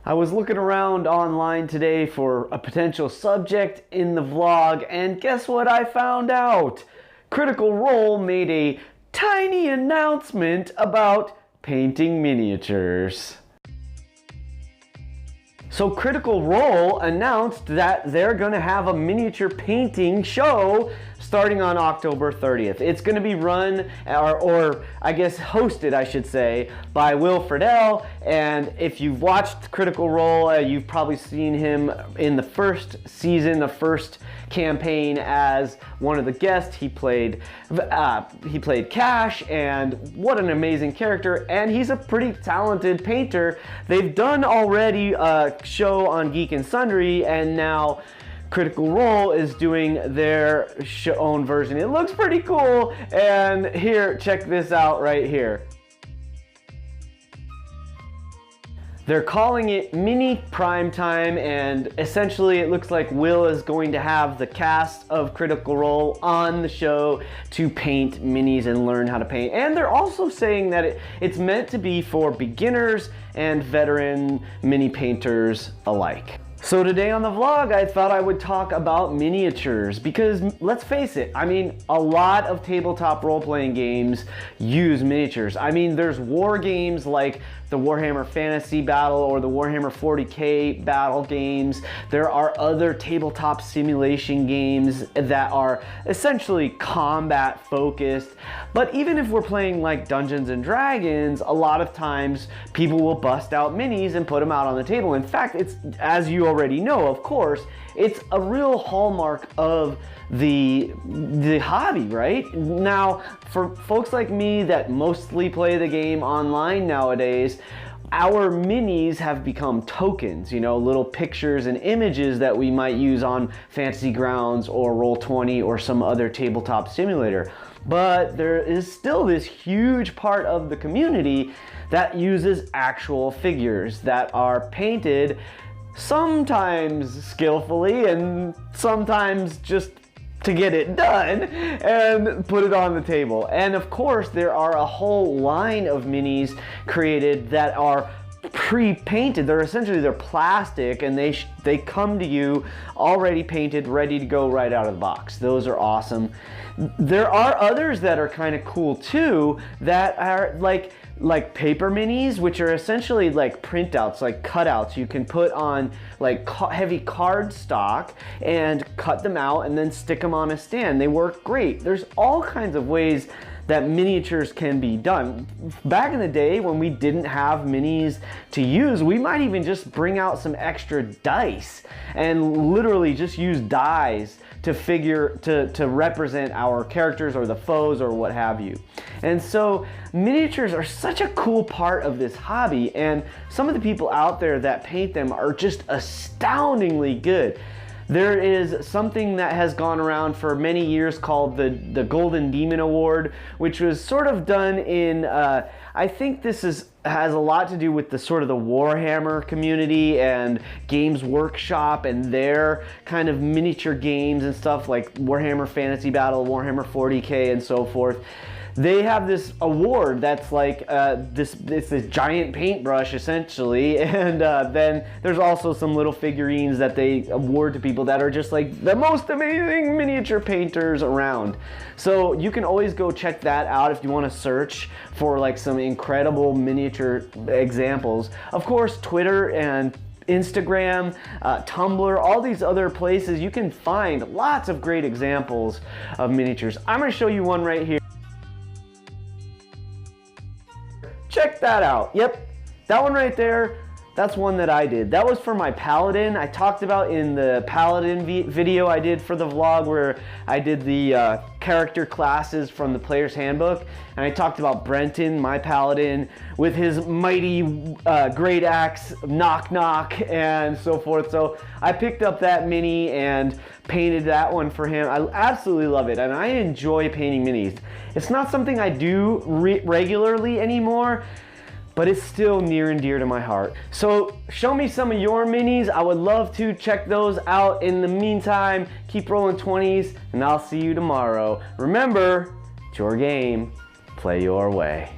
I was looking around online today for a potential subject in the vlog, and guess what I found out? Critical Role made a tiny announcement about painting miniatures. So Critical Role announced that they're gonna have a miniature painting show starting on October 30th. It's gonna be run, or I guess hosted, I should say, by Will Friedle. And if you've watched Critical Role, you've probably seen him in the first season, the first campaign as one of the guests. He played Cash, and what an amazing character, and he's a pretty talented painter. They've done already a show on Geek and Sundry, and now Critical Role is doing their own version. It looks pretty cool, and here, check this out right here. They're calling it Mini Primetime, and essentially it looks like Will is going to have the cast of Critical Role on the show to paint minis and learn how to paint. And they're also saying that it's meant to be for beginners and veteran mini painters alike. So today on the vlog, I thought I would talk about miniatures because let's face it, I mean, a lot of tabletop role-playing games use miniatures. I mean, there's war games like the Warhammer Fantasy Battle or the Warhammer 40K battle games. There are other tabletop simulation games that are essentially combat focused. But even if we're playing like Dungeons and Dragons, a lot of times people will bust out minis and put them out on the table. In fact, it's, as you already know, of course, it's a real hallmark of the hobby, right? Now, for folks like me that mostly play the game online nowadays, our minis have become tokens, you know, little pictures and images that we might use on Fantasy Grounds or Roll20 or some other tabletop simulator. But there is still this huge part of the community that uses actual figures that are painted sometimes skillfully and sometimes just to get it done and put it on the table. And of course, there are a whole line of minis created that are pre-painted. They're plastic, and they come to you already painted, ready to go right out of the box. Those are awesome. There are others that are kind of cool too, that are like paper minis, which are essentially like printouts, like cutouts. You can put on like heavy card stock and cut them out and then stick them on a stand. They work great. There's all kinds of ways that miniatures can be done. Back in the day when we didn't have minis to use, we might even just bring out some extra dice and literally just use dies to represent our characters or the foes or what have you. And so miniatures are such a cool part of this hobby, and some of the people out there that paint them are just astoundingly good. There is something that has gone around for many years called the Golden Demon Award, which was sort of done in, I think this has a lot to do with the sort of the Warhammer community and Games Workshop and their kind of miniature games and stuff like Warhammer Fantasy Battle, Warhammer 40K, and so forth. They have this award that's like it's this giant paintbrush essentially, and then there's also some little figurines that they award to people that are just like the most amazing miniature painters around. So you can always go check that out if you want to search for like some incredible miniature examples. Of course, Twitter and Instagram, Tumblr, all these other places, you can find lots of great examples of miniatures. I'm going to show you one right here. Check that out. Yep, that one right there, that's one that I did. That was for my Paladin. I talked about in the Paladin video I did for the vlog where I did the character classes from the Player's Handbook, and I talked about Brenton, my Paladin, with his mighty great axe, knock knock, and so forth. So I picked up that mini and painted that one for him. I absolutely love it, and I enjoy painting minis. It's not something I do regularly anymore, but it's still near and dear to my heart. So show me some of your minis. I would love to check those out. In the meantime, keep rolling 20s, and I'll see you tomorrow. Remember, it's your game, play your way.